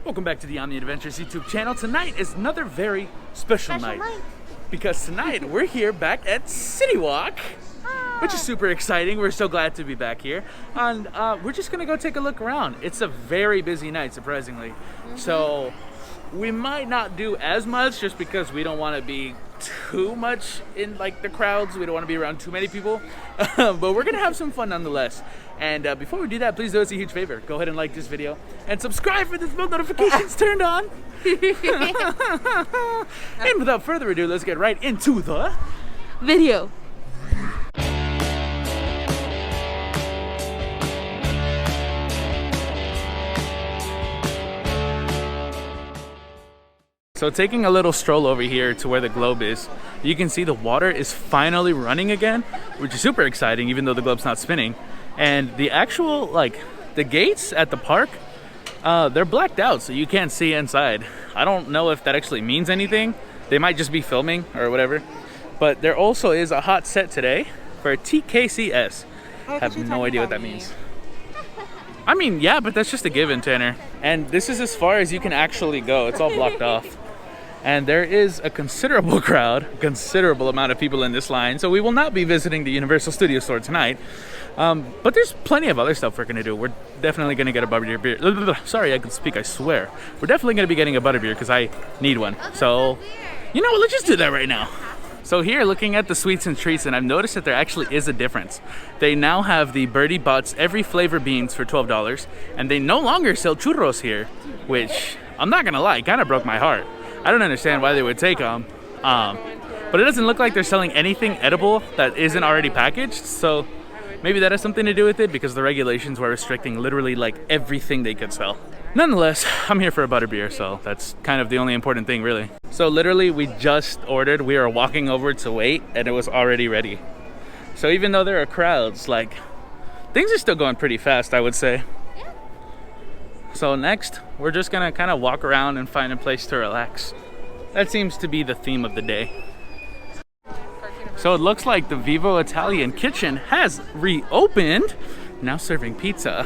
Welcome back to the Omni Adventures YouTube channel. Tonight is another very special night. Because tonight we're here back at CityWalk, which is super exciting. We're so glad to be back here. And we're just gonna go take a look around. It's a very busy night, surprisingly. So we might not do as much just because we don't want to be too much in like the crowds. We don't want to be around too many people. But we're gonna have some fun nonetheless. And before we do that, please do us a huge favor. Go ahead and like this video and subscribe for this bell notifications turned on. And without further ado, let's get right into the video. So taking a little stroll over here to where the globe is, you can see the water is finally running again, which is super exciting even though the globe's not spinning. And the actual, the gates at the park, they're blacked out so you can't see inside. I don't know if that actually means anything. They might just be filming or whatever. But there also is a hot set today for TKCS. I have no idea what that means. I mean, yeah, but that's just a given, Tanner. And this is as far as you can actually go. It's all blocked off. And there is a considerable crowd, considerable amount of people in this line. So we will not be visiting the Universal Studio Store tonight. But there's plenty of other stuff we're gonna do. We're definitely gonna get a butterbeer beer. Sorry, I can speak, I swear. We're definitely gonna be getting a butterbeer because I need one. So, you know what, let's just do that right now. So here, looking at the sweets and treats, and I've noticed that there actually is a difference. They now have the Birdie Butts every flavor beans for $12, and they no longer sell churros here, which I'm not gonna lie, kind of broke my heart. I don't understand why they would take them, but it doesn't look like they're selling anything edible that isn't already packaged. So maybe that has something to do with it because the regulations were restricting literally like everything they could sell. Nonetheless, I'm here for a butterbeer, so that's kind of the only important thing, really. So literally, we just ordered. We were walking over to wait, and it was already ready. So even though there are crowds, things are still going pretty fast, I would say. So next, we're just gonna kind of walk around and find a place to relax. That seems to be the theme of the day. So it looks like the Vivo Italian kitchen has reopened, now serving pizza.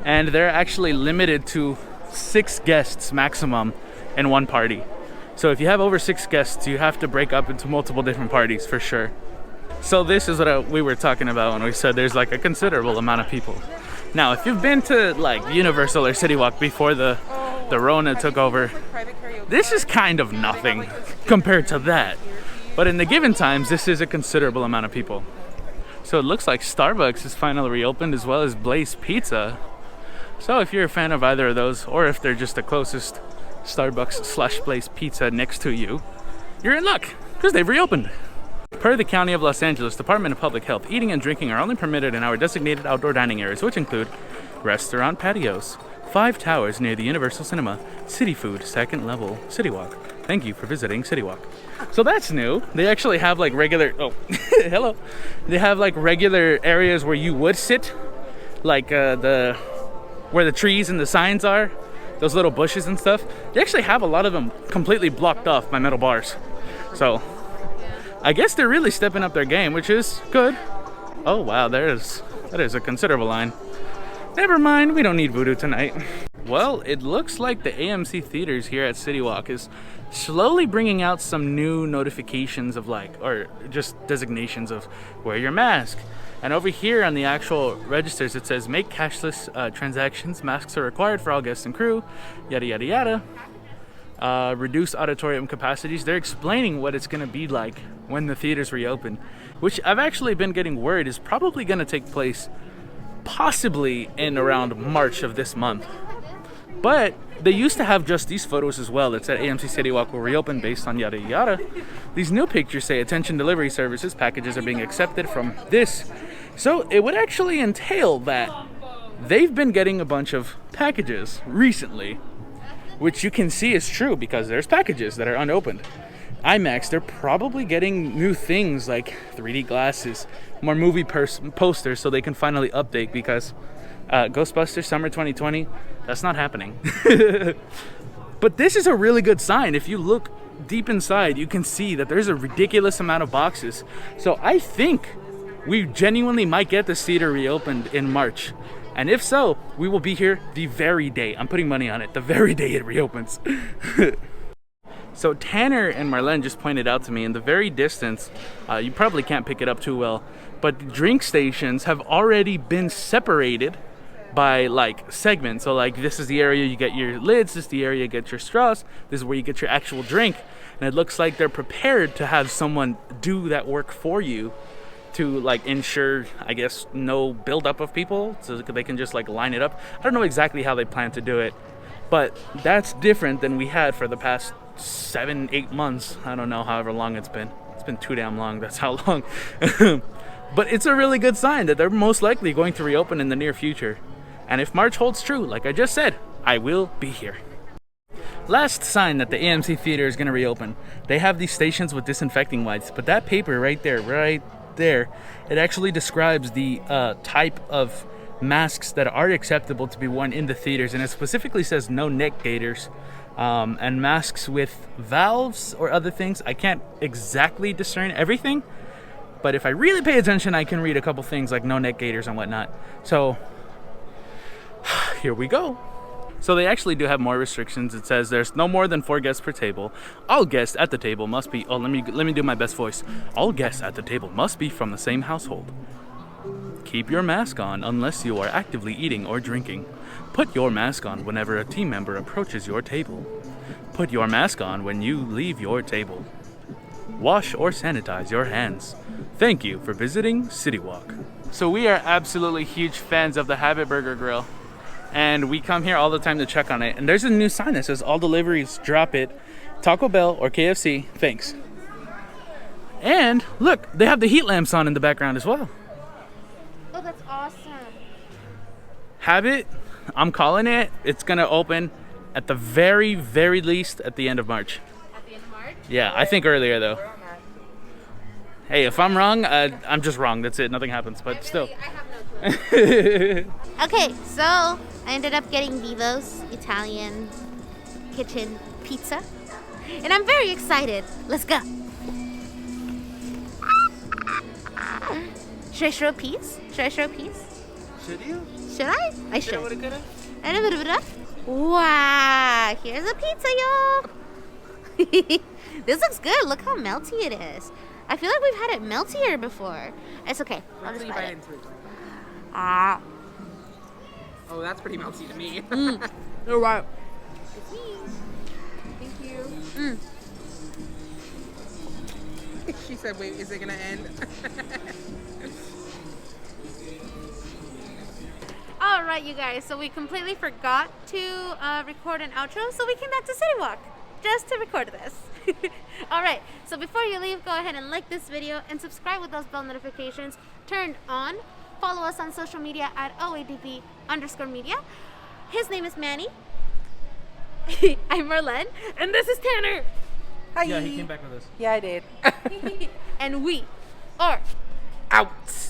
And they're actually limited to 6 guests maximum in one party. So if you have over 6 guests, you have to break up into multiple different parties for sure. So this is what we were talking about when we said there's a considerable amount of people. Now, if you've been to Universal or CityWalk before the Rona took over, this is kind of nothing compared to that. But in the given times, this is a considerable amount of people. So it looks like Starbucks is finally reopened as well as Blaze Pizza. So if you're a fan of either of those, or if they're just the closest Starbucks/Blaze Pizza next to you, you're in luck, because they've reopened. Per the County of Los Angeles Department of Public Health, eating and drinking are only permitted in our designated outdoor dining areas, which include restaurant patios, 5 towers near the Universal Cinema, City Food, 2nd level, CityWalk. Thank you for visiting CityWalk. So that's new. They actually have regular, hello. They have regular areas where you would sit, where the trees and the signs are, those little bushes and stuff. They actually have a lot of them completely blocked off by metal bars. So I guess they're really stepping up their game, which is good. Oh wow, that is a considerable line. Never mind, we don't need voodoo tonight. Well, it looks like the AMC theaters here at CityWalk is slowly bringing out some new notifications of or just designations of wear your mask. And over here on the actual registers, it says make cashless transactions. Masks are required for all guests and crew. Yada, yada, yada. Reduce auditorium capacities. They're explaining what it's going to be like when the theaters reopen, which I've actually been getting word is probably going to take place possibly in around March of this month. But they used to have just these photos as well that said AMC CityWalk will reopen based on yada yada. These new pictures say attention delivery services, packages are being accepted from this. So it would actually entail that they've been getting a bunch of packages recently, which you can see is true because there's packages that are unopened. IMAX, they're probably getting new things like 3D glasses, more movie posters so they can finally update because Ghostbusters Summer 2020, that's not happening. But this is a really good sign. If you look deep inside, you can see that there's a ridiculous amount of boxes. So I think we genuinely might get this theater reopened in March. And if so, we will be here the very day. I'm putting money on it. The very day it reopens. So Tanner and Marlene just pointed out to me in the very distance, you probably can't pick it up too well, but drink stations have already been separated by like segments. So like this is the area you get your lids, this is the area you get your straws, this is where you get your actual drink. And it looks like they're prepared to have someone do that work for you to like ensure, I guess, no buildup of people so they can just like line it up. I don't know exactly how they plan to do it, but that's different than we had for the past 7-8 months. I don't know, however long it's been too damn long. That's how long. But it's a really good sign that they're most likely going to reopen in the near future. And if March holds true, like I just said, I will be here. Last sign that the AMC theater is going to reopen. They have these stations with disinfecting wipes, but that paper right there, it actually describes the type of masks that are acceptable to be worn in the theaters, and it specifically says no neck gaiters. And masks with valves or other things. I can't exactly discern everything, but if I really pay attention, I can read a couple things like no neck gaiters and whatnot. So here we go. So they actually do have more restrictions. It says there's no more than 4 guests per table. All guests at the table must be, let me do my best voice. All guests at the table must be from the same household. Keep your mask on unless you are actively eating or drinking. Put your mask on whenever a team member approaches your table. Put your mask on when you leave your table. Wash or sanitize your hands. Thank you for visiting CityWalk. So we are absolutely huge fans of the Habit Burger Grill, and we come here all the time to check on it. And there's a new sign that says all deliveries drop it. Taco Bell or KFC, thanks. And look, they have the heat lamps on in the background as well. Oh, that's awesome. Habit, I'm calling it. It's gonna open at the very, very least at the end of March. At the end of March? Yeah, I think earlier though. Hey, if I'm wrong, I'm just wrong. That's it. Nothing happens. But still. I have no clue. Okay, so I ended up getting Vivo's Italian kitchen pizza, and I'm very excited. Let's go. Should I show a piece? Should you? Should I? I should. Wow, here's a pizza, y'all. This looks good. Look how melty it is. I feel like we've had it meltier before. It's okay. I'll just bite it. Ah. Oh, that's pretty melty to me. You're right. Thank you. She said, wait, is it going to end? All right, you guys. So we completely forgot to record an outro, so we came back to CityWalk just to record this. All right. So before you leave, go ahead and like this video and subscribe with those bell notifications turned on. Follow us on social media at OADP_media. His name is Manny. I'm Marlene, and this is Tanner. Hi. Yeah, he came back with us. Yeah, I did. And we are out.